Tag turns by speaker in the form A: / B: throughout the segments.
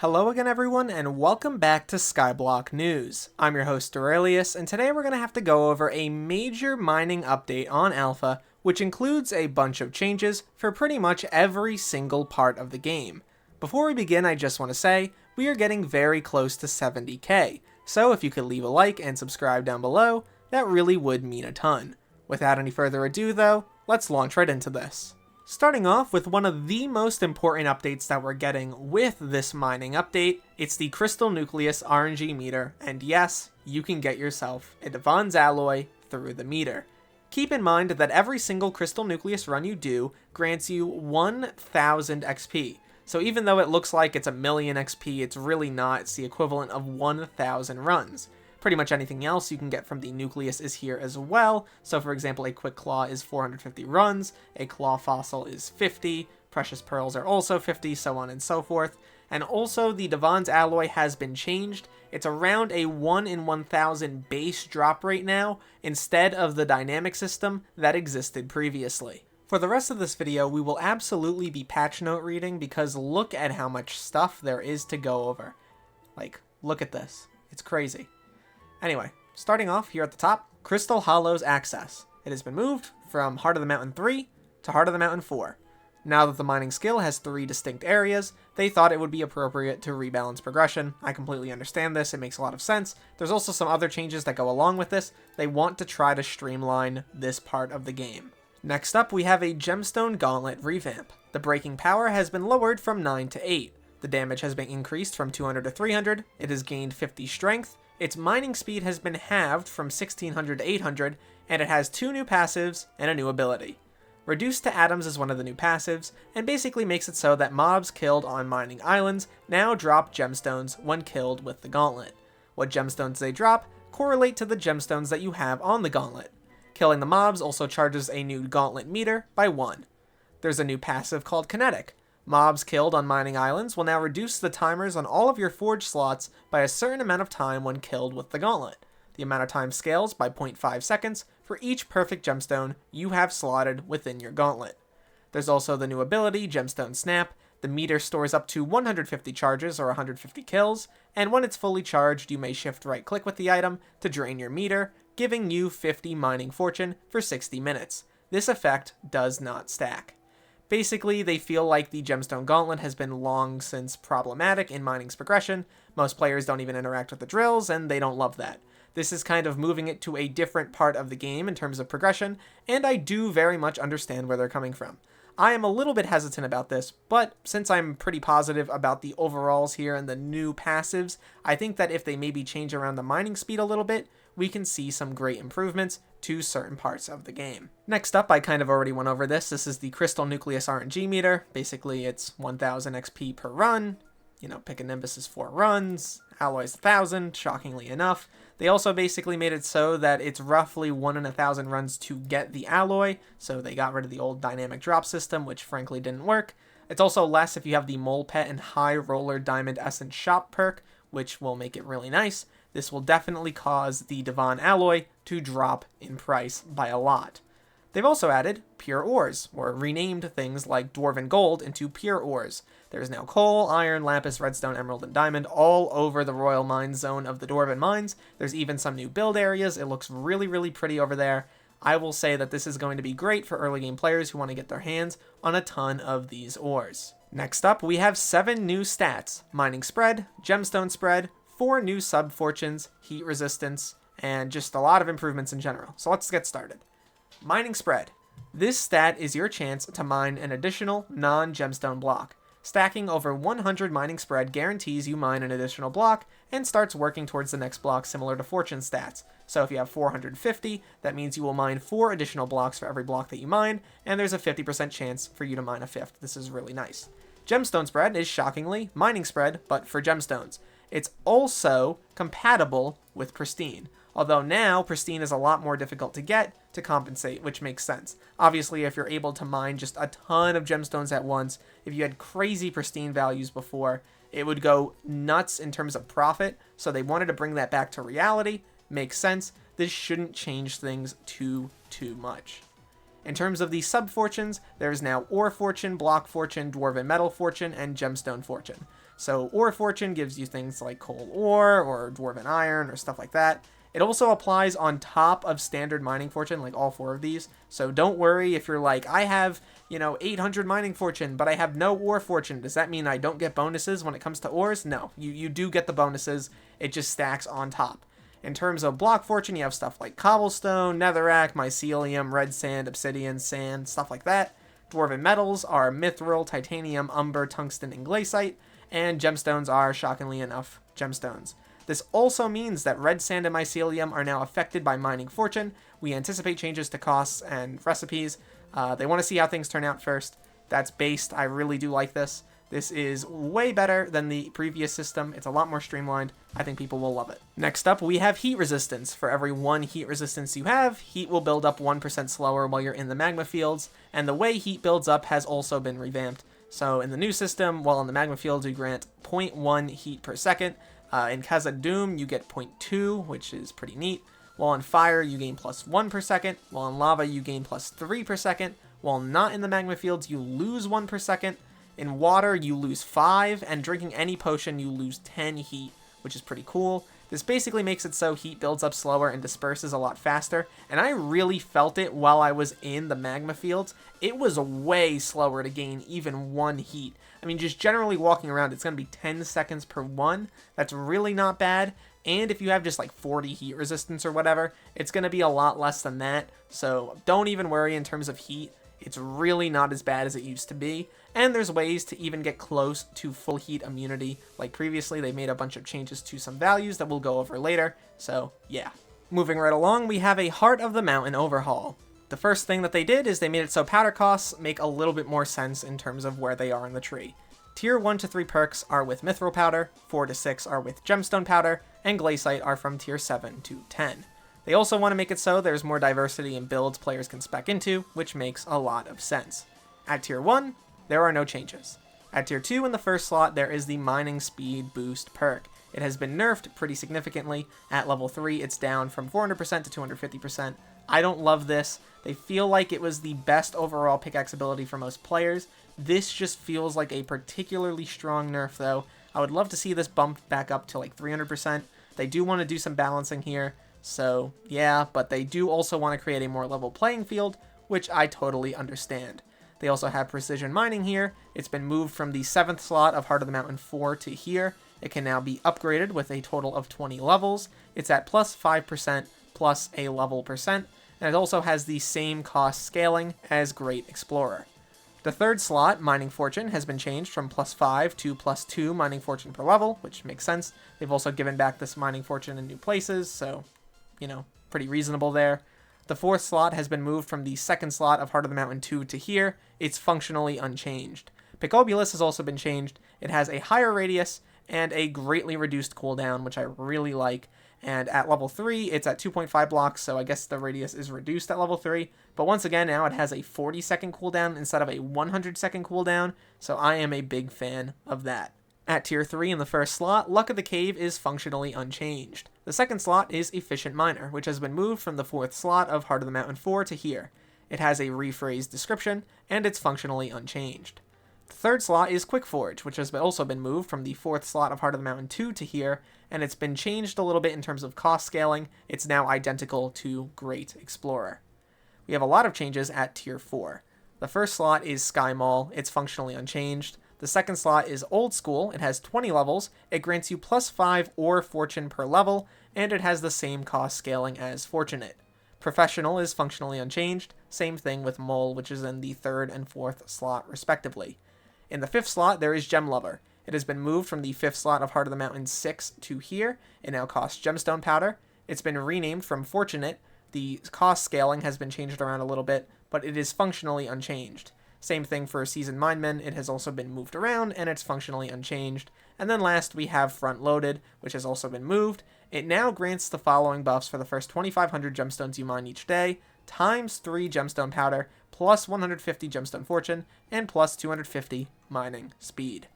A: Hello again everyone, and welcome back to Skyblock News. I'm your host Derailious, and today we're going to have to go over a major mining update on Alpha, which includes a bunch of changes for pretty much every single part of the game. Before we begin, I just want to say, we are getting very close to 70k, so if you could leave a like and subscribe down below, that really would mean a ton. Without any further ado though, let's launch right into this. Starting off with one of the most important updates that we're getting with this mining update, it's the Crystal Nucleus RNG meter, and yes, you can get yourself a Devon's alloy through the meter. Keep in mind that every single Crystal Nucleus run you do grants you 1000 XP, so even though it looks like it's a million XP, it's really not. It's the equivalent of 1000 runs. Pretty much anything else you can get from the Nucleus is here as well. So for example, a Quick Claw is 450 runs, a Claw Fossil is 50, Precious Pearls are also 50, so on and so forth. And also the Devon's alloy has been changed. It's around a 1 in 1000 base drop rate now, instead of the dynamic system that existed previously. For the rest of this video, we will absolutely be patch note reading because look at how much stuff there is to go over. Like, look at this. It's crazy. Anyway, starting off here at the top, Crystal Hollows Access. It has been moved from Heart of the Mountain 3 to Heart of the Mountain 4. Now that the mining skill has 3 distinct areas, they thought it would be appropriate to rebalance progression. I completely understand this, it makes a lot of sense. There's also some other changes that go along with this. They want to try to streamline this part of the game. Next up, we have a Gemstone Gauntlet revamp. The breaking power has been lowered from 9 to 8. The damage has been increased from 200 to 300. It has gained 50 strength. Its mining speed has been halved from 1600 to 800, and it has 2 new passives and a new ability. Reduced to Atoms is one of the new passives, and basically makes it so that mobs killed on mining islands now drop gemstones when killed with the gauntlet. What gemstones they drop correlate to the gemstones that you have on the gauntlet. Killing the mobs also charges a new gauntlet meter by 1. There's a new passive called Kinetic. Mobs killed on mining islands will now reduce the timers on all of your forge slots by a certain amount of time when killed with the gauntlet. The amount of time scales by 0.5 seconds for each perfect gemstone you have slotted within your gauntlet. There's also the new ability, Gemstone Snap. The meter stores up to 150 charges or 150 kills, and when it's fully charged, you may shift right click with the item to drain your meter, giving you 50 mining fortune for 60 minutes. This effect does not stack. Basically, they feel like the Gemstone Gauntlet has been long since problematic in mining's progression. Most players don't even interact with the drills, and they don't love that. This is kind of moving it to a different part of the game in terms of progression, and I do very much understand where they're coming from. I am a little bit hesitant about this, but since I'm pretty positive about the overalls here and the new passives, I think that if they maybe change around the mining speed a little bit, we can see some great improvements to certain parts of the game. Next up, I kind of already went over this. This is the Crystal Nucleus RNG meter. Basically, it's 1000 XP per run. You know, pick a Nimbus is 4 runs, Alloy's 1000, shockingly enough. They also basically made it so that it's roughly 1 in 1000 runs to get the alloy, so they got rid of the old dynamic drop system, which frankly didn't work. It's also less if you have the Mole Pet and High Roller Diamond Essence Shop perk, which will make it really nice. This will definitely cause the Devon alloy to drop in price by a lot. They've also added pure ores, or renamed things like Dwarven Gold into pure ores. There's now coal, iron, lapis, redstone, emerald, and diamond all over the Royal Mine zone of the Dwarven Mines. There's even some new build areas. It looks really, really pretty over there. I will say that this is going to be great for early game players who want to get their hands on a ton of these ores. Next up, we have 7 new stats: mining spread, gemstone spread, 4 new sub-fortunes, heat resistance, and just a lot of improvements in general. So let's get started. Mining spread. This stat is your chance to mine an additional non-gemstone block. Stacking over 100 mining spread guarantees you mine an additional block and starts working towards the next block, similar to fortune stats. So if you have 450, that means you will mine 4 additional blocks for every block that you mine, and there's a 50% chance for you to mine a 5th. This is really nice. Gemstone spread is shockingly mining spread, but for gemstones. It's also compatible with Pristine, although now Pristine is a lot more difficult to get to compensate, which makes sense. Obviously, if you're able to mine just a ton of gemstones at once, if you had crazy Pristine values before, it would go nuts in terms of profit, so they wanted to bring that back to reality. Makes sense. This shouldn't change things too much. In terms of the sub-fortunes, there is now Ore Fortune, Block Fortune, Dwarven Metal Fortune, and Gemstone Fortune. So Ore Fortune gives you things like coal ore or dwarven iron or stuff like that. It also applies on top of standard mining fortune, like all 4 of these. So don't worry if you're like, I have, 800 mining fortune, but I have no ore fortune. Does that mean I don't get bonuses when it comes to ores? No, you do get the bonuses. It just stacks on top. In terms of block fortune, you have stuff like cobblestone, netherrack, mycelium, red sand, obsidian, sand, stuff like that. Dwarven metals are mithril, titanium, umber, tungsten, and glaciite. And gemstones are, shockingly enough, gemstones. This also means that red sand and mycelium are now affected by mining fortune. We anticipate changes to costs and recipes. They want to see how things turn out first. That's based. I really do like this. This is way better than the previous system. It's a lot more streamlined. I think people will love it. Next up, we have heat resistance. For every 1 heat resistance you have, heat will build up 1% slower while you're in the magma fields. And the way heat builds up has also been revamped. So in the new system, while in the magma fields, we grant 0.1 heat per second. In Khazad-dûm, you get 0.2, which is pretty neat. While on fire, you gain +1 per second. While in lava, you gain +3 per second. While not in the magma fields, you lose 1 per second. In water, you lose 5, and drinking any potion, you lose 10 heat, which is pretty cool. This basically makes it so heat builds up slower and disperses a lot faster, and I really felt it while I was in the magma fields. It was way slower to gain even 1 heat. I mean, just generally walking around, it's going to be 10 seconds per 1. That's really not bad. And if you have just like 40 heat resistance or whatever, it's going to be a lot less than that. So don't even worry in terms of heat. It's really not as bad as it used to be. And there's ways to even get close to full heat immunity. Like previously, they made a bunch of changes to some values that we'll go over later. So yeah. Moving right along, we have a Heart of the Mountain overhaul. The first thing that they did is they made it so powder costs make a little bit more sense in terms of where they are in the tree. Tier 1 to 3 perks are with mithril powder, 4 to 6 are with gemstone powder, and glaciite are from tier 7 to 10. They also want to make it so there's more diversity in builds players can spec into, which makes a lot of sense. At tier 1, there are no changes. At tier 2 in the first slot, there is the mining speed boost perk. It has been nerfed pretty significantly. At level 3, it's down from 400% to 250%. I don't love this. They feel like it was the best overall pickaxe ability for most players. This just feels like a particularly strong nerf though. I would love to see this bumped back up to like 300%. They do want to do some balancing here. So yeah, but they do also want to create a more level playing field, which I totally understand. They also have precision mining here. It's been moved from the 7th slot of Heart of the Mountain 4 to here. It can now be upgraded with a total of 20 levels. It's at plus 5% plus a level percent, and it also has the same cost scaling as Great Explorer. The 3rd slot, Mining Fortune, has been changed from plus 5 to plus 2 Mining Fortune per level, which makes sense. They've also given back this Mining Fortune in new places, so, pretty reasonable there. The 4th slot has been moved from the 2nd slot of Heart of the Mountain 2 to here. It's functionally unchanged. Picobulus has also been changed. It has a higher radius and a greatly reduced cooldown, which I really like. And at level 3, it's at 2.5 blocks, so I guess the radius is reduced at level 3. But once again, now it has a 40-second cooldown instead of a 100-second cooldown, so I am a big fan of that. At tier 3 in the first slot, Luck of the Cave is functionally unchanged. The 2nd slot is Efficient Miner, which has been moved from the 4th slot of Heart of the Mountain 4 to here. It has a rephrased description, and it's functionally unchanged. The 3rd slot is Quick Forge, which has also been moved from the 4th slot of Heart of the Mountain 2 to here, and it's been changed a little bit in terms of cost scaling. It's now identical to Great Explorer. We have a lot of changes at tier 4. The first slot is Sky Mall. It's functionally unchanged. The 2nd slot is Old School. It has 20 levels. It grants you plus 5 ore fortune per level, and it has the same cost scaling as Fortunate. Professional is functionally unchanged. Same thing with Mole, which is in the 3rd and 4th slot respectively. In the 5th slot, there is Gem Lover. It has been moved from the 5th slot of Heart of the Mountain 6 to here. It now costs Gemstone Powder. It's been renamed from Fortunate. The cost scaling has been changed around a little bit, but it is functionally unchanged. Same thing for Seasoned Minemen. It has also been moved around, and it's functionally unchanged. And then last, we have Front Loaded, which has also been moved. It now grants the following buffs for the first 2,500 gemstones you mine each day, times 3 Gemstone Powder, plus 150 Gemstone Fortune, and plus 250 mining speed.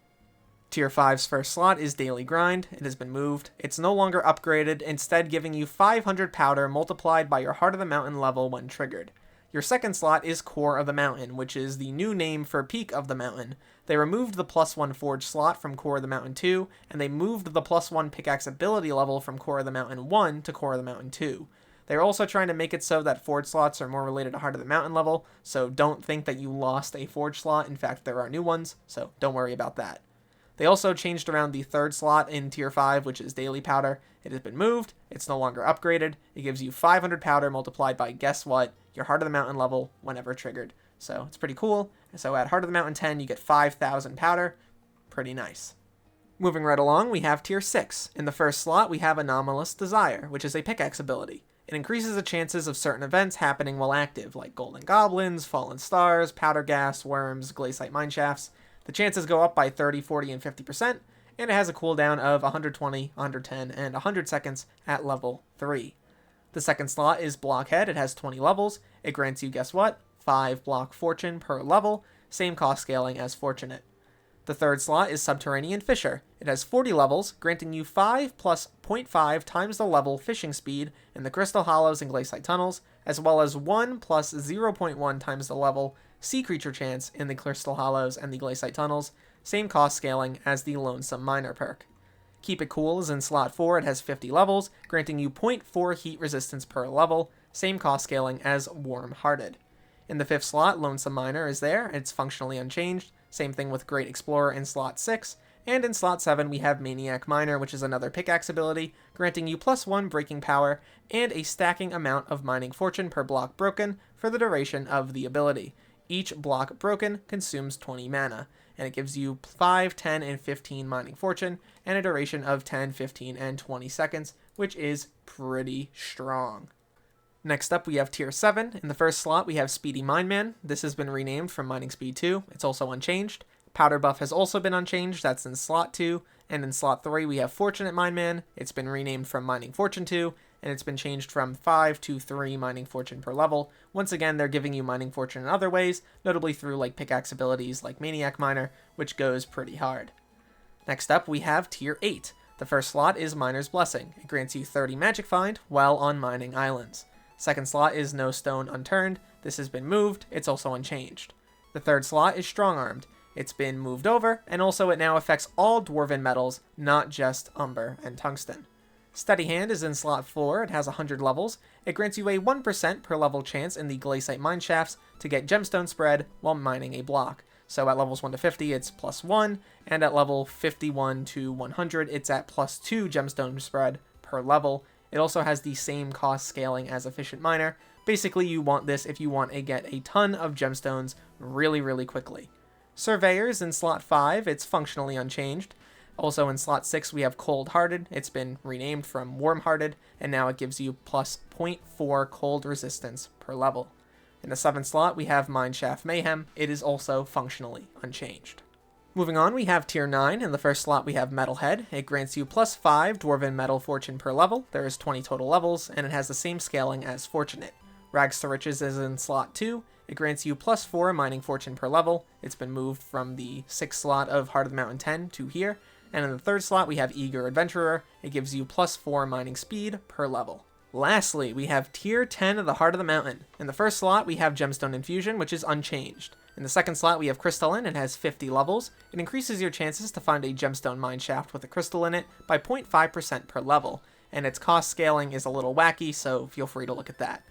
A: Tier 5's first slot is Daily Grind. It has been moved. It's no longer upgraded, instead giving you 500 powder multiplied by your Heart of the Mountain level when triggered. Your second slot is Core of the Mountain, which is the new name for Peak of the Mountain. They removed the +1 Forge slot from Core of the Mountain 2, and they moved the +1 pickaxe ability level from Core of the Mountain 1 to Core of the Mountain 2. They're also trying to make it so that Forge slots are more related to Heart of the Mountain level, so don't think that you lost a Forge slot. In fact, there are new ones, so don't worry about that. They also changed around the third slot in Tier 5, which is Daily Powder. It has been moved. It's no longer upgraded. It gives you 500 powder multiplied by, guess what, your Heart of the Mountain level whenever triggered. So it's pretty cool. So at Heart of the Mountain 10, you get 5,000 powder. Pretty nice. Moving right along, we have Tier 6. In the first slot, we have Anomalous Desire, which is a pickaxe ability. It increases the chances of certain events happening while active, like Golden Goblins, Fallen Stars, Powder Gas, Worms, Glaciite Mineshafts. The chances go up by 30, 40, and 50%, and it has a cooldown of 120, 110, and 100 seconds at level 3. The second slot is Blockhead. It has 20 levels. It grants you, guess what? 5 block fortune per level, same cost scaling as Fortunate. The third slot is Subterranean Fisher. It has 40 levels, granting you 5 plus 0.5 times the level fishing speed in the Crystal Hollows and Glaciite Tunnels, as well as 1 plus 0.1 times the level sea creature chance in the Crystal Hollows and the Glaciite Tunnels, same cost scaling as the Lonesome Miner perk. Keep It Cool is in slot 4. It has 50 levels, granting you 0.4 heat resistance per level, same cost scaling as Warm Hearted. In the fifth slot, Lonesome Miner is there. It's functionally unchanged. Same thing with Great Explorer in slot 6. And in slot 7, we have Maniac Miner, which is another pickaxe ability, granting you +1 breaking power and a stacking amount of mining fortune per block broken for the duration of the ability. Each block broken consumes 20 mana, and it gives you 5, 10, and 15 mining fortune, and a duration of 10, 15, and 20 seconds, which is pretty strong. Next up, we have Tier 7. In the first slot, we have Speedy Mineman. This has been renamed from Mining Speed 2. It's also unchanged. Powder Buff has also been unchanged. That's in slot 2. And in slot 3, we have Fortunate Mineman. It's been renamed from Mining Fortune 2, and it's been changed from 5 to 3 mining fortune per level. Once again, they're giving you mining fortune in other ways, notably through like pickaxe abilities like Maniac Miner, which goes pretty hard. Next up, we have Tier 8. The first slot is Miner's Blessing. It grants you 30 Magic Find while on mining islands. Second slot is No Stone Unturned. This has been moved. It's also unchanged. The third slot is Strong Armed. It's been moved over, and also it now affects all Dwarven metals, not just Umber and Tungsten. Steady Hand is in slot 4. It has 100 levels. It grants you a 1% per level chance in the Glaciite Mineshafts to get Gemstone Spread while mining a block. So at levels 1 to 50, it's +1, and at level 51 to 100, it's at +2 Gemstone Spread per level. It also has the same cost scaling as Efficient Miner. Basically, you want this if you want to get a ton of gemstones really, really quickly. Surveyors in slot 5, it's functionally unchanged. Also in slot 6, we have Cold Hearted. It's been renamed from Warm Hearted, and now it gives you +0.4 cold resistance per level. In the 7th slot, we have Mineshaft Mayhem. It is also functionally unchanged. Moving on, we have Tier 9. In the first slot, we have Metalhead. It grants you +5 Dwarven Metal Fortune per level. There is 20 total levels, and it has the same scaling as Fortunate. Rags to Riches is in slot 2. It grants you +4 Mining Fortune per level. It's been moved from the 6th slot of Heart of the Mountain 10 to here. And in the 3rd slot, we have Eager Adventurer. It gives you +4 mining speed per level. Lastly, we have Tier 10 of the Heart of the Mountain. In the first slot, we have Gemstone Infusion, which is unchanged. In the 2nd slot, we have Crystalline. It has 50 levels. It increases your chances to find a Gemstone Mineshaft with a crystal in it by 0.5% per level, and its cost scaling is a little wacky, so feel free to look at that.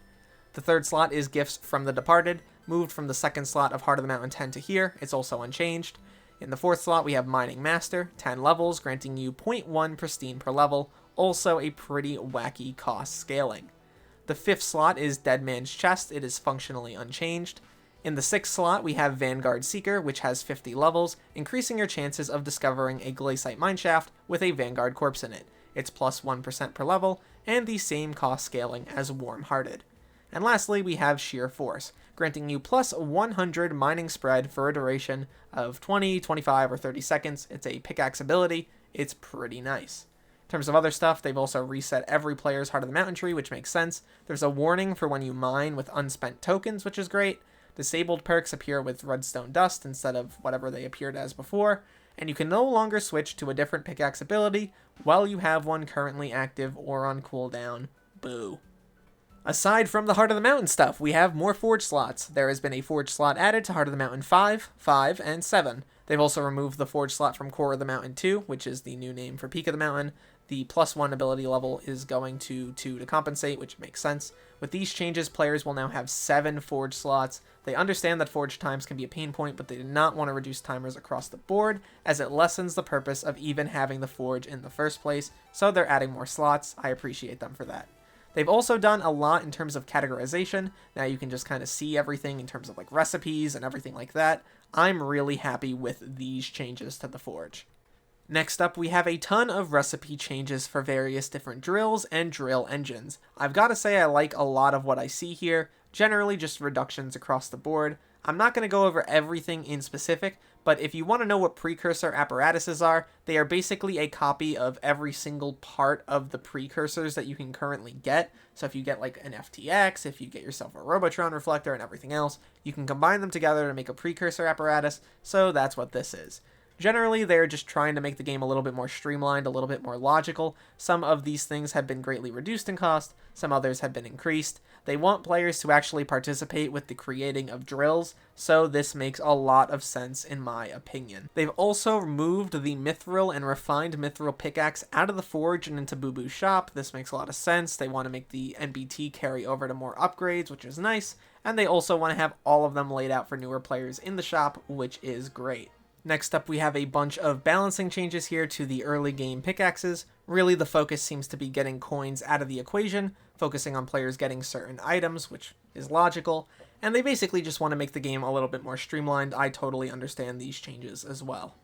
A: The 3rd slot is Gifts from the Departed, moved from the 2nd slot of Heart of the Mountain 10 to here. It's also unchanged. In the 4th slot, we have Mining Master, 10 levels, granting you 0.1 pristine per level, also a pretty wacky cost scaling. The 5th slot is Dead Man's Chest. It is functionally unchanged. In the 6th slot, we have Vanguard Seeker, which has 50 levels, increasing your chances of discovering a Glaciite Mineshaft with a Vanguard Corpse in it. It's +1% per level, and the same cost scaling as Warm Hearted. And lastly, we have Sheer Force, granting you +100 mining spread for a duration of 20, 25, or 30 seconds. It's a pickaxe ability. It's pretty nice. In terms of other stuff, they've also reset every player's Heart of the Mountain tree, which makes sense. There's a warning for when you mine with unspent tokens, which is great. Disabled perks appear with Redstone Dust instead of whatever they appeared as before, and you can no longer switch to a different pickaxe ability while you have one currently active or on cooldown. Boo. Aside from the Heart of the Mountain stuff, we have more forge slots. There has been a forge slot added to Heart of the Mountain 5, 5, and 7. They've also removed the forge slot from Core of the Mountain 2, which is the new name for Peak of the Mountain. The +1 ability level is going to 2 to compensate, which makes sense. With these changes, players will now have 7 forge slots. They understand that forge times can be a pain point, but they did not want to reduce timers across the board, as it lessens the purpose of even having the forge in the first place, so they're adding more slots. I appreciate them for that. They've also done a lot in terms of categorization. Now you can just kind of see everything in terms of like recipes and everything like that. I'm really happy with these changes to the forge. Next up, we have a ton of recipe changes for various different drills and drill engines. I've got to say I like a lot of what I see here, generally just reductions across the board. I'm not going to go over everything in specific, but if you want to know what precursor apparatuses are, they are basically a copy of every single part of the precursors that you can currently get. So if you get like an FTX, if you get yourself a Robotron reflector and everything else, you can combine them together to make a precursor apparatus, so that's what this is. Generally, they're just trying to make the game a little bit more streamlined, a little bit more logical. Some of these things have been greatly reduced in cost, some others have been increased. They want players to actually participate with the creating of drills, so this makes a lot of sense in my opinion. They've also moved the Mithril and Refined Mithril Pickaxe out of the Forge and into Boo Boo's shop. This makes a lot of sense. They want to make the NBT carry over to more upgrades, which is nice, and they also want to have all of them laid out for newer players in the shop, which is great. Next up, we have a bunch of balancing changes here to the early game pickaxes. Really, the focus seems to be getting coins out of the equation, focusing on players getting certain items, which is logical, and they basically just want to make the game a little bit more streamlined. I totally understand these changes as well.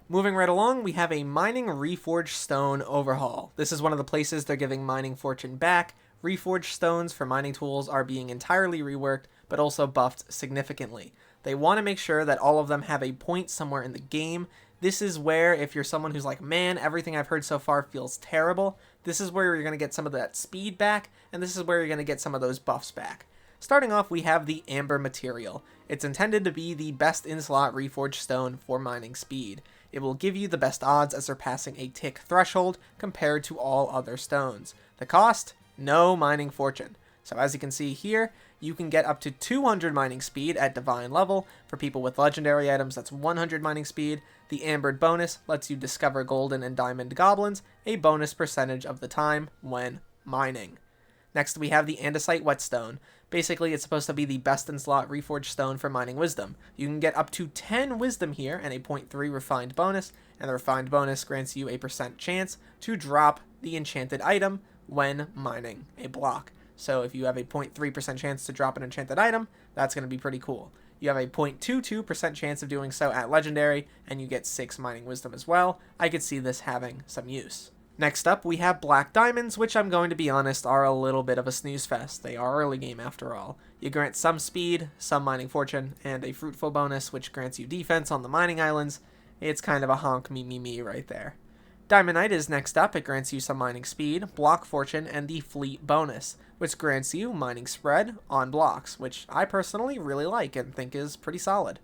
A: Moving right along, we have a Mining Reforged Stone overhaul. This is one of the places they're giving mining fortune back. Reforged stones for mining tools are being entirely reworked, but also buffed significantly. They want to make sure that all of them have a point somewhere in the game. This is where, if you're someone who's like, man, everything I've heard so far feels terrible, this is where you're going to get some of that speed back, and this is where you're going to get some of those buffs back. Starting off, we have the Amber material. It's intended to be the best in-slot reforged stone for mining speed. It will give you the best odds at surpassing a tick threshold compared to all other stones. The cost? No mining fortune. So as you can see here, you can get up to 200 mining speed at divine level. For people with legendary items, that's 100 mining speed. The Ambered bonus lets you discover golden and diamond goblins, a bonus percentage of the time when mining. Next, we have the Andesite Whetstone. Basically, it's supposed to be the best in slot reforged stone for mining wisdom. You can get up to 10 wisdom here and a 0.3 refined bonus, and the refined bonus grants you a % chance to drop the enchanted item when mining a block. So if you have a 0.3% chance to drop an enchanted item, that's going to be pretty cool. You have a 0.22% chance of doing so at legendary, and you get 6 mining wisdom as well. I could see this having some use. Next up, we have Black Diamonds, which I'm going to be honest are a little bit of a snooze fest. They are early game after all. You grant some speed, some mining fortune, and a fruitful bonus, which grants you defense on the mining islands. It's kind of a honk me right there. Diamondite is next up. It grants you some mining speed, block fortune, and the fleet bonus, which grants you mining spread on blocks, which I personally really like and think is pretty solid.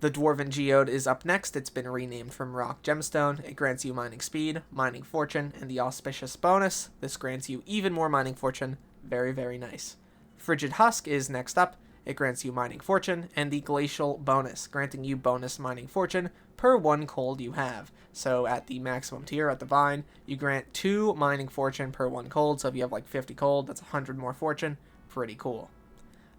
A: The Dwarven Geode is up next. It's been renamed from Rock Gemstone. It grants you mining speed, mining fortune, and the auspicious bonus. This grants you even more mining fortune. Very nice. Frigid Husk is next up. It grants you mining fortune and the glacial bonus, granting you bonus mining fortune per 1 cold you have. So at the maximum tier at the Vine, you grant 2 mining fortune per 1 cold. So if you have like 50 cold, that's 100 more fortune. Pretty cool.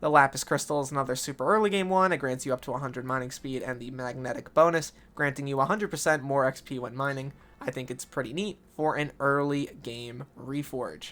A: The Lapis Crystal is another super early game one. It grants you up to 100 mining speed and the magnetic bonus, granting you 100% more XP when mining. I think it's pretty neat for an early game reforge.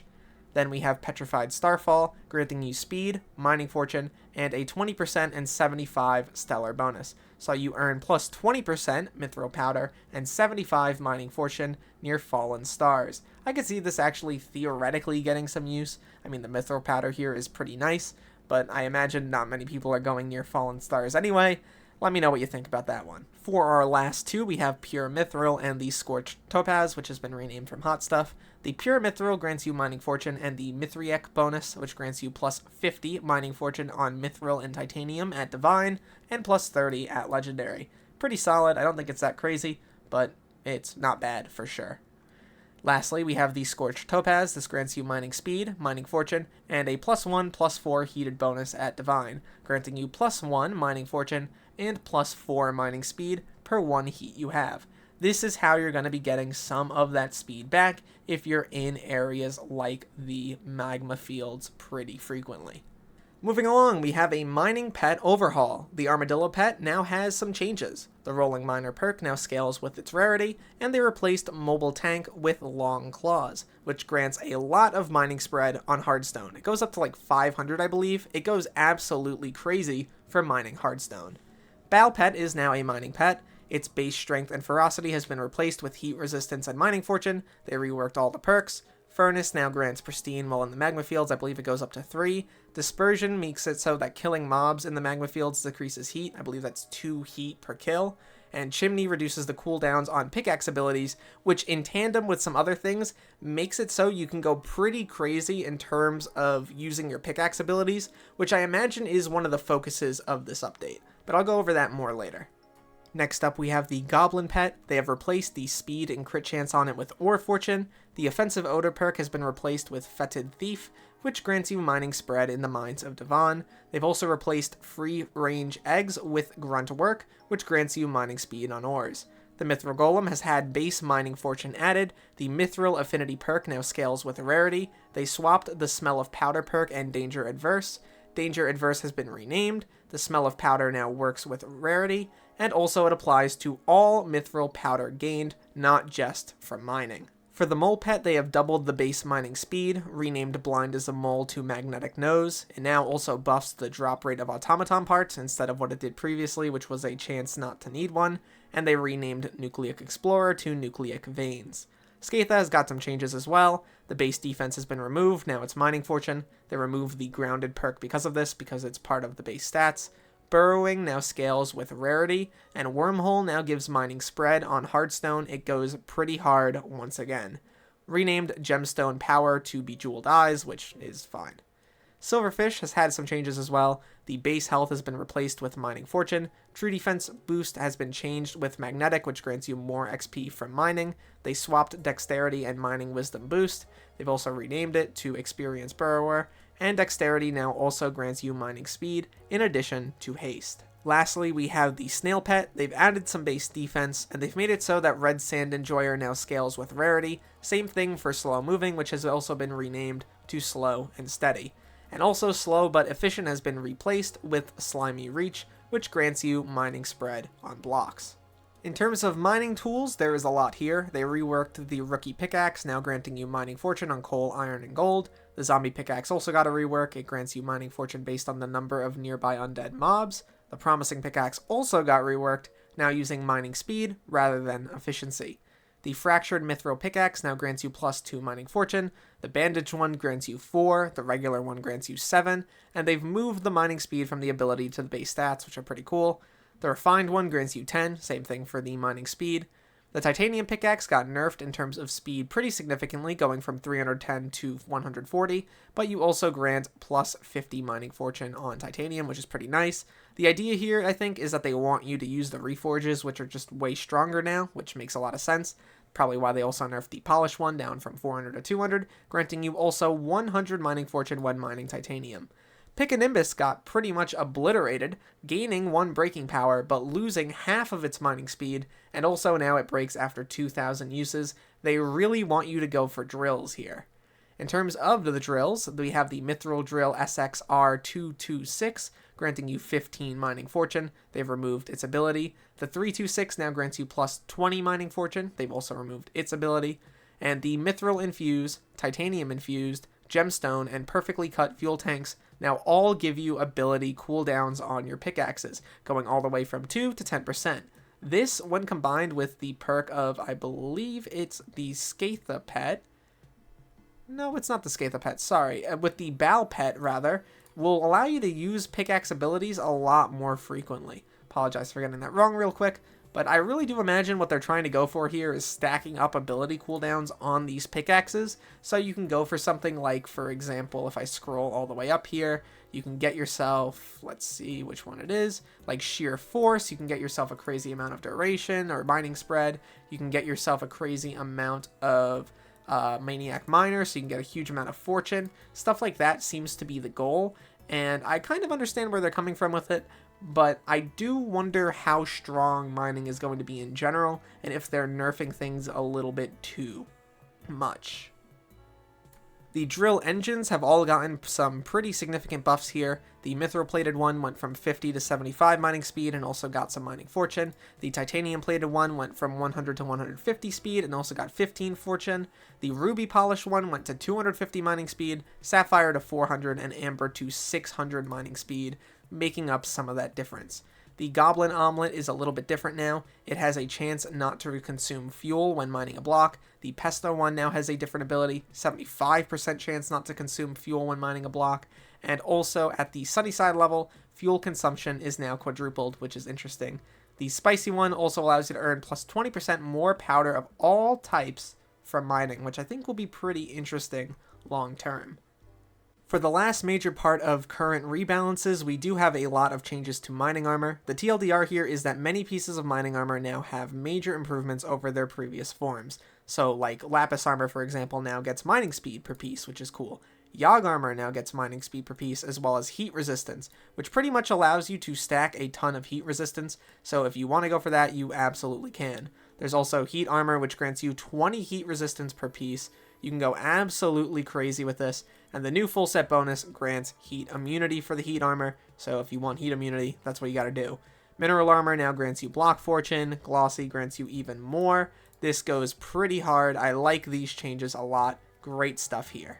A: Then we have Petrified Starfall, granting you speed, mining fortune, and a 20% and 75 stellar bonus. So you earn plus 20% mithril powder and 75 mining fortune near fallen stars. I could see this actually theoretically getting some use. I mean, the mithril powder here is pretty nice, but I imagine not many people are going near fallen stars anyway. Let me know what you think about that one. For our last two, we have Pure Mithril and the Scorched Topaz, which has been renamed from Hot Stuff. The Pure Mithril grants you mining fortune and the Mithriek bonus, which grants you plus 50 mining fortune on Mithril and Titanium at Divine, and plus 30 at Legendary. Pretty solid. I don't think it's that crazy, but it's not bad for sure. Lastly, we have the Scorched Topaz. This grants you mining speed, mining fortune, and a +1/+4 heated bonus at Divine, granting you +1 mining fortune and +4 mining speed per 1 heat you have. This is how you're going to be getting some of that speed back if you're in areas like the magma fields pretty frequently. Moving along, we have a mining pet overhaul. The Armadillo pet now has some changes. The Rolling Miner perk now scales with its rarity, and they replaced Mobile Tank with Long Claws, which grants a lot of mining spread on Hardstone. It goes up to like 500, I believe. It goes absolutely crazy for mining Hardstone. Bal pet is now a mining pet. Its base strength and ferocity has been replaced with heat resistance and mining fortune. They reworked all the perks. Furnace now grants pristine while in the magma fields. I believe it goes up to 3. Dispersion makes it so that killing mobs in the magma fields decreases heat. I believe that's 2 heat per kill. And Chimney reduces the cooldowns on pickaxe abilities, which in tandem with some other things makes it so you can go pretty crazy in terms of using your pickaxe abilities, which I imagine is one of the focuses of this update. But I'll go over that more later. Next up, we have the Goblin pet. They have replaced the speed and crit chance on it with Ore Fortune. The Offensive Odor perk has been replaced with Fetid Thief, which grants you mining spread in the mines of Devon. They've also replaced Free Range Eggs with Grunt Work, which grants you mining speed on ores. The Mithril Golem has had base mining fortune added. The Mithril Affinity perk now scales with rarity. They swapped the Smell of Powder perk and Danger Adverse. Danger Adverse has been renamed. The Smell of Powder now works with rarity, and also it applies to all mithril powder gained, not just from mining. For the Mole pet, they have doubled the base mining speed, renamed Blind as a Mole to Magnetic Nose. It now also buffs the drop rate of automaton parts instead of what it did previously, which was a chance not to need one, and they renamed Nucleic Explorer to Nucleic Veins. Skatha has got some changes as well. The base defense has been removed, now it's mining fortune. They removed the grounded perk because of this, because it's part of the base stats. Burrowing now scales with rarity, and Wormhole now gives mining spread on Hardstone. It goes pretty hard once again. Renamed Gemstone Power to Bejeweled Eyes, which is fine. Silverfish has had some changes as well. The base health has been replaced with Mining Fortune. True Defense Boost has been changed with Magnetic, which grants you more XP from mining. They swapped Dexterity and Mining Wisdom Boost. They've also renamed it to Experience Burrower, and Dexterity now also grants you mining speed, in addition to haste. Lastly, we have the Snail Pet. They've added some base defense, and they've made it so that Red Sand Enjoyer now scales with rarity. Same thing for Slow Moving, which has also been renamed to Slow and Steady. And also Slow but Efficient has been replaced with Slimy Reach, which grants you mining spread on blocks. In terms of mining tools, there is a lot here. They reworked the Rookie Pickaxe, now granting you mining fortune on coal, iron, and gold. The Zombie Pickaxe also got a rework. It grants you mining fortune based on the number of nearby undead mobs. The Promising Pickaxe also got reworked, now using mining speed rather than efficiency. The Fractured Mithril Pickaxe now grants you +2 mining fortune. The Bandaged one grants you 4, the regular one grants you 7, and they've moved the mining speed from the ability to the base stats, which are pretty cool. The Refined one grants you 10, same thing for the mining speed. The Titanium Pickaxe got nerfed in terms of speed pretty significantly, going from 310 to 140, but you also grant +50 mining fortune on Titanium, which is pretty nice. The idea here, I think, is that they want you to use the Reforges, which are just way stronger now, which makes a lot of sense. Probably why they also nerfed the Polish one down from 400 to 200, granting you also 100 mining fortune when mining Titanium. Picanimbus got pretty much obliterated, gaining 1 breaking power, but losing half of its mining speed, and also now it breaks after 2,000 uses. They really want you to go for drills here. In terms of the drills, we have the Mithril Drill SXR226, granting you 15 mining fortune. They've removed its ability. The 326 now grants you +20 mining fortune. They've also removed its ability. And the Mithril Infused, Titanium Infused, Gemstone, and Perfectly Cut Fuel Tanks now all give you ability cooldowns on your pickaxes, going all the way from 2 to 10%. This, when combined with the perk of, I believe it's the Skatha Pet. No, it's not the Skatha Pet, sorry. With the Bal Pet, rather, will allow you to use pickaxe abilities a lot more frequently. Apologize for getting that wrong real quick. But I really do imagine what they're trying to go for here is stacking up ability cooldowns on these pickaxes. So you can go for something like, for example, if I scroll all the way up here, you can get yourself, let's see which one it is, like Sheer Force. You can get yourself a crazy amount of duration or mining spread. You can get yourself a crazy amount of Maniac Miner so you can get a huge amount of fortune. Stuff like that seems to be the goal, and I kind of understand where they're coming from with it, but I do wonder how strong mining is going to be in general, and if they're nerfing things a little bit too much. The drill engines have all gotten some pretty significant buffs here. The mithril-plated one went from 50 to 75 mining speed and also got some mining fortune. The titanium-plated one went from 100 to 150 speed and also got 15 fortune. The ruby-polished one went to 250 mining speed, sapphire to 400, and amber to 600 mining speed, making up some of that difference. The Goblin Omelet is a little bit different now. It has a chance not to consume fuel when mining a block. The Pesto one now has a different ability, 75% chance not to consume fuel when mining a block. And also at the Sunnyside level, fuel consumption is now quadrupled, which is interesting. The Spicy one also allows you to earn plus 20% more powder of all types from mining, which I think will be pretty interesting long term. For the last major part of current rebalances, we do have a lot of changes to mining armor. The TLDR here is that many pieces of mining armor now have major improvements over their previous forms. So like Lapis armor, for example, now gets mining speed per piece, which is cool. Yogg armor now gets mining speed per piece, as well as heat resistance, which pretty much allows you to stack a ton of heat resistance, so if you want to go for that, you absolutely can. There's also heat armor, which grants you 20 heat resistance per piece. You can go absolutely crazy with this, and the new full set bonus grants heat immunity for the heat armor, so if you want heat immunity, that's what you gotta do. Mineral armor now grants you block fortune, glossy grants you even more. This goes pretty hard. I like these changes a lot. Great stuff here.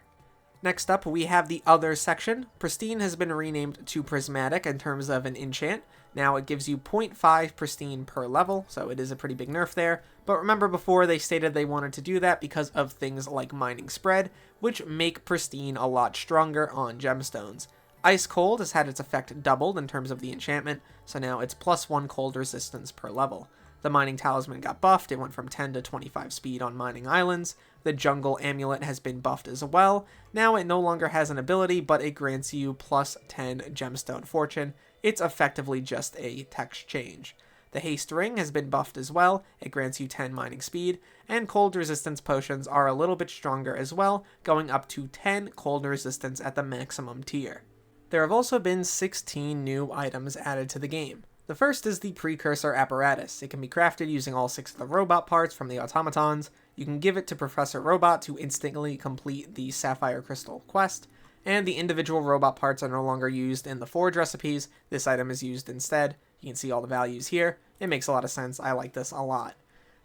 A: Next up, we have the other section. Pristine has been renamed to Prismatic in terms of an enchant. Now it gives you 0.5 Pristine per level, so it is a pretty big nerf there. But remember before, they stated they wanted to do that because of things like Mining Spread, which make Pristine a lot stronger on gemstones. Ice Cold has had its effect doubled in terms of the enchantment, so now it's +1 cold resistance per level. The Mining Talisman got buffed. It went from 10 to 25 speed on mining islands. The Jungle Amulet has been buffed as well. Now it no longer has an ability, but it grants you +10 gemstone fortune. It's effectively just a text change. The Haste Ring has been buffed as well. It grants you 10 mining speed, and cold resistance potions are a little bit stronger as well, going up to 10 cold resistance at the maximum tier. There have also been 16 new items added to the game. The first is the Precursor Apparatus. It can be crafted using all 6 of the robot parts from the automatons. You can give it to Professor Robot to instantly complete the Sapphire Crystal quest, and the individual robot parts are no longer used in the forge recipes. This item is used instead. You can see all the values here. It makes a lot of sense. I like this a lot.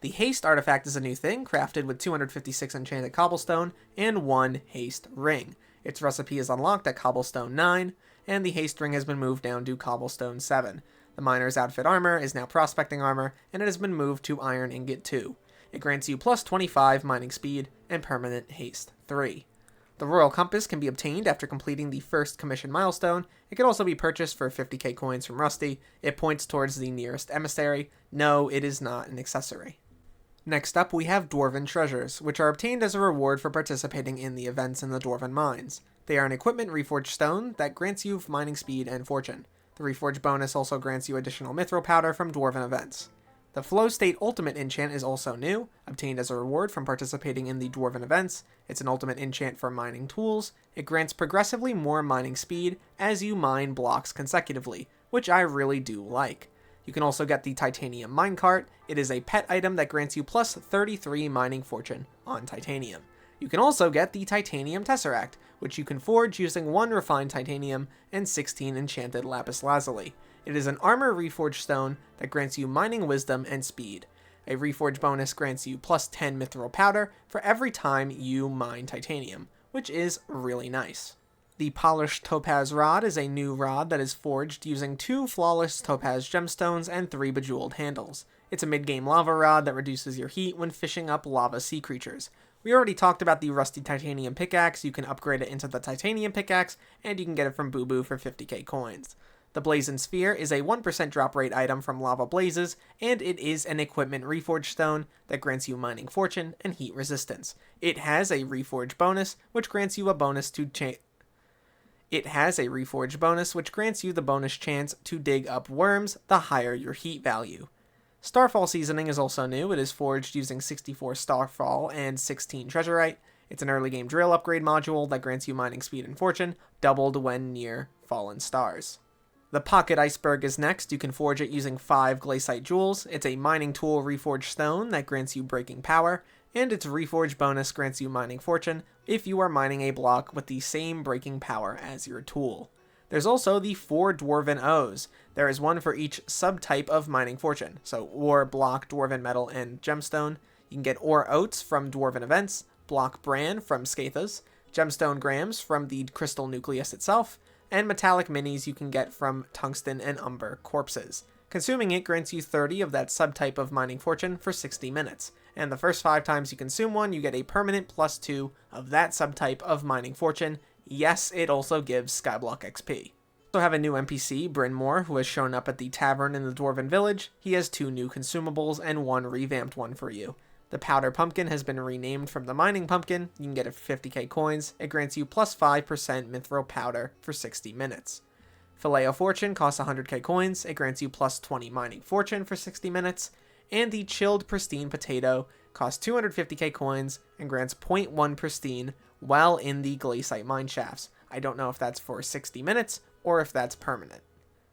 A: The Haste artifact is a new thing, crafted with 256 enchanted cobblestone and 1 Haste ring. Its recipe is unlocked at cobblestone 9, and the Haste ring has been moved down to cobblestone 7. The Miner's Outfit armor is now prospecting armor, and it has been moved to Iron Ingot 2. It grants you +25 mining speed and permanent haste 3. The Royal Compass can be obtained after completing the first commission milestone. It can also be purchased for 50k coins from Rusty. It points towards the nearest emissary. No, it is not an accessory. Next up, we have Dwarven Treasures, which are obtained as a reward for participating in the events in the Dwarven Mines. They are an equipment reforged stone that grants you mining speed and fortune. The Reforge bonus also grants you additional mithril powder from Dwarven events. The Flow State Ultimate enchant is also new, obtained as a reward from participating in the Dwarven events. It's an ultimate enchant for mining tools. It grants progressively more mining speed as you mine blocks consecutively, which I really do like. You can also get the Titanium Minecart. It is a pet item that grants you +33 mining fortune on titanium. You can also get the Titanium Tesseract, which you can forge using 1 refined titanium and 16 enchanted lapis lazuli. It is an armor reforged stone that grants you mining wisdom and speed. A reforge bonus grants you +10 mithril powder for every time you mine titanium, which is really nice. The Polished Topaz Rod is a new rod that is forged using 2 flawless topaz gemstones and 3 bejeweled handles. It's a mid-game lava rod that reduces your heat when fishing up lava sea creatures. We already talked about the Rusty Titanium Pickaxe. You can upgrade it into the Titanium Pickaxe, and you can get it from Boo Boo for 50k coins. The Blazing Sphere is a 1% drop rate item from Lava Blazes, and it is an equipment reforged stone that grants you mining fortune and heat resistance. It has a reforge bonus, which grants you a bonus to It has a reforge bonus, which grants you the bonus chance to dig up worms the higher your heat value. Starfall seasoning is also new. It is forged using 64 Starfall and 16 Treasurite. It's an early game drill upgrade module that grants you mining speed and fortune, doubled when near fallen stars. The Pocket Iceberg is next. You can forge it using 5 Glaciite Jewels. It's a mining tool reforged stone that grants you breaking power, and its reforged bonus grants you mining fortune if you are mining a block with the same breaking power as your tool. There's also the 4 Dwarven O's. There is one for each subtype of mining fortune, so ore, block, dwarven metal, and gemstone. You can get ore oats from dwarven events, block bran from Scathas, gemstone grams from the crystal nucleus itself, and metallic minis you can get from tungsten and umber corpses. Consuming it grants you 30 of that subtype of mining fortune for 60 minutes, and the first 5 times you consume one, you get a permanent +2 of that subtype of mining fortune. Yes, it also gives Skyblock XP. We also have a new NPC, Brynmore, who has shown up at the tavern in the Dwarven Village. He has 2 new consumables and 1 revamped one for you. The Powder Pumpkin has been renamed from the Mining Pumpkin. You can get it for 50k coins. It grants you +5% Mithril Powder for 60 minutes. Fillet of Fortune costs 100k coins. It grants you +20 Mining Fortune for 60 minutes. And the Chilled Pristine Potato costs 250k coins and grants 0.1 Pristine while in the Glaciite mine shafts. I don't know if that's for 60 minutes or if that's permanent.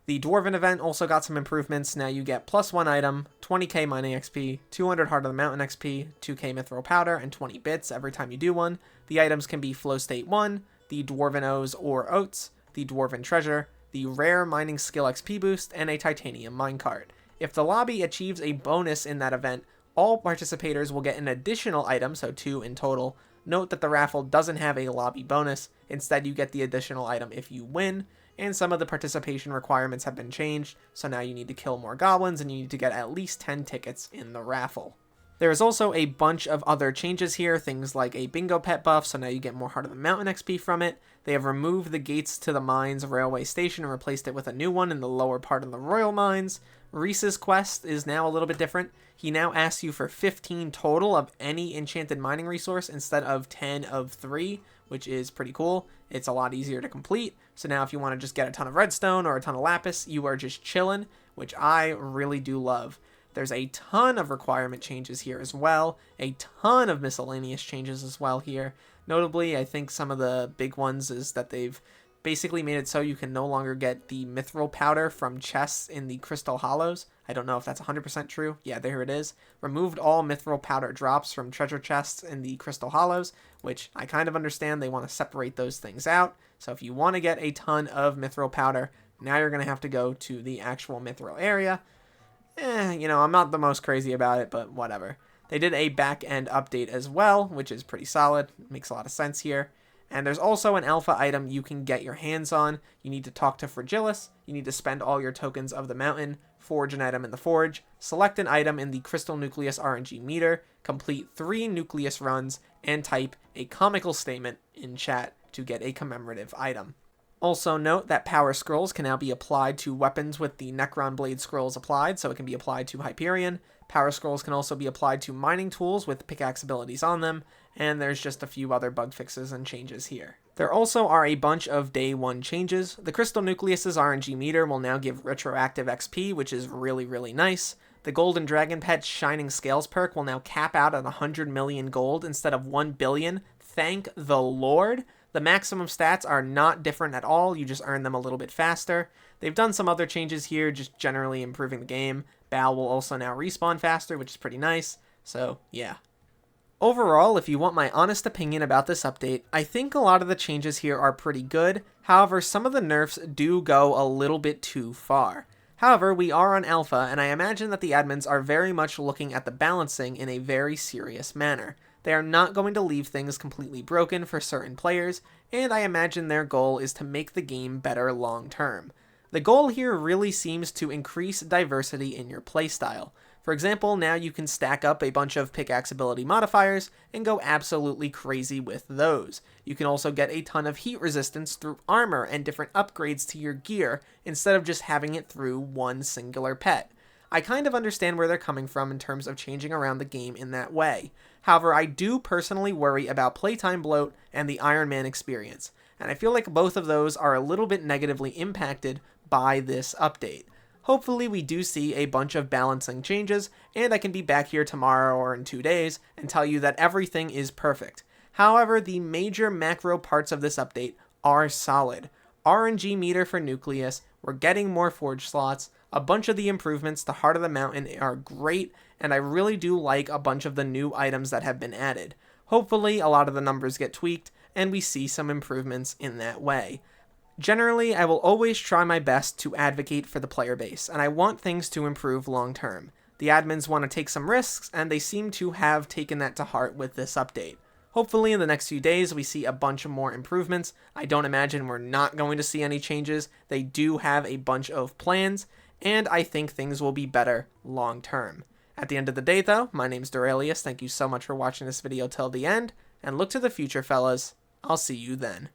A: The Dwarven event also got some improvements. Now you get +1 item, 20k mining XP, 200 Heart of the Mountain XP, 2k Mithril Powder, and 20 bits every time you do one. The items can be Flow State 1, the Dwarven O's or Oats, the Dwarven Treasure, the Rare Mining Skill XP Boost, and a Titanium Minecart. If the lobby achieves a bonus in that event, all participators will get an additional item, so 2 in total. Note that the raffle doesn't have a lobby bonus. Instead, you get the additional item if you win, and some of the participation requirements have been changed, so now you need to kill more goblins and you need to get at least 10 tickets in the raffle. There is also a bunch of other changes here, things like a bingo pet buff, so now you get more Heart of the Mountain XP from it. They have removed the gates to the mines railway station and replaced it with a new one in the lower part of the royal mines. Reese's quest is now a little bit different. He now asks you for 15 total of any enchanted mining resource instead of 10 of 3, which is pretty cool. It's a lot easier to complete. So now if you want to just get a ton of redstone or a ton of lapis, you are just chilling, which I really do love. There's a ton of requirement changes here as well, a ton of miscellaneous changes as well here. Notably, I think some of the big ones is that they've basically made it so you can no longer get the mithril powder from chests in the crystal hollows. I don't know if that's 100% true. Yeah, there it is. Removed all mithril powder drops from treasure chests in the crystal hollows, which I kind of understand. They want to separate those things out. So if you want to get a ton of mithril powder, now you're going to have to go to the actual mithril area. I'm not the most crazy about it, but whatever. They did a back-end update as well, which is pretty solid. Makes a lot of sense here. And there's also an alpha item you can get your hands on. You need to talk to Fragilis. You need to spend all your tokens of the mountain, forge an item in the forge, select an item in the Crystal Nucleus RNG meter, complete 3 Nucleus runs, and type a comical statement in chat to get a commemorative item. Also note that power scrolls can now be applied to weapons with the Necron Blade scrolls applied, so it can be applied to Hyperion. Power scrolls can also be applied to mining tools with pickaxe abilities on them, and there's just a few other bug fixes and changes here. There also are a bunch of day 1 changes. The Crystal Nucleus's RNG meter will now give retroactive XP, which is really, really nice. The Golden Dragon Pet's Shining Scales perk will now cap out at 100 million gold instead of 1 billion. Thank the Lord! The maximum stats are not different at all, you just earn them a little bit faster. They've done some other changes here, just generally improving the game. Bal will also now respawn faster, which is pretty nice, so yeah. Overall, if you want my honest opinion about this update, I think a lot of the changes here are pretty good. However, some of the nerfs do go a little bit too far. However, we are on alpha, and I imagine that the admins are very much looking at the balancing in a very serious manner. They are not going to leave things completely broken for certain players, and I imagine their goal is to make the game better long term. The goal here really seems to increase diversity in your playstyle. For example, now you can stack up a bunch of pickaxe ability modifiers and go absolutely crazy with those. You can also get a ton of heat resistance through armor and different upgrades to your gear instead of just having it through one singular pet. I kind of understand where they're coming from in terms of changing around the game in that way. However, I do personally worry about playtime bloat and the Iron Man experience, and I feel like both of those are a little bit negatively impacted by this update. Hopefully we do see a bunch of balancing changes, and I can be back here tomorrow or in 2 days and tell you that everything is perfect. However, the major macro parts of this update are solid. RNG meter for Nucleus, we're getting more forge slots, a bunch of the improvements to Heart of the Mountain are great, and I really do like a bunch of the new items that have been added. Hopefully a lot of the numbers get tweaked, and we see some improvements in that way. Generally, I will always try my best to advocate for the player base, and I want things to improve long term. The admins want to take some risks, and they seem to have taken that to heart with this update. Hopefully in the next few days we see a bunch of more improvements. I don't imagine we're not going to see any changes. They do have a bunch of plans, and I think things will be better long term. At the end of the day though, my name's Derailious. Thank you so much for watching this video till the end, and look to the future, fellas. I'll see you then.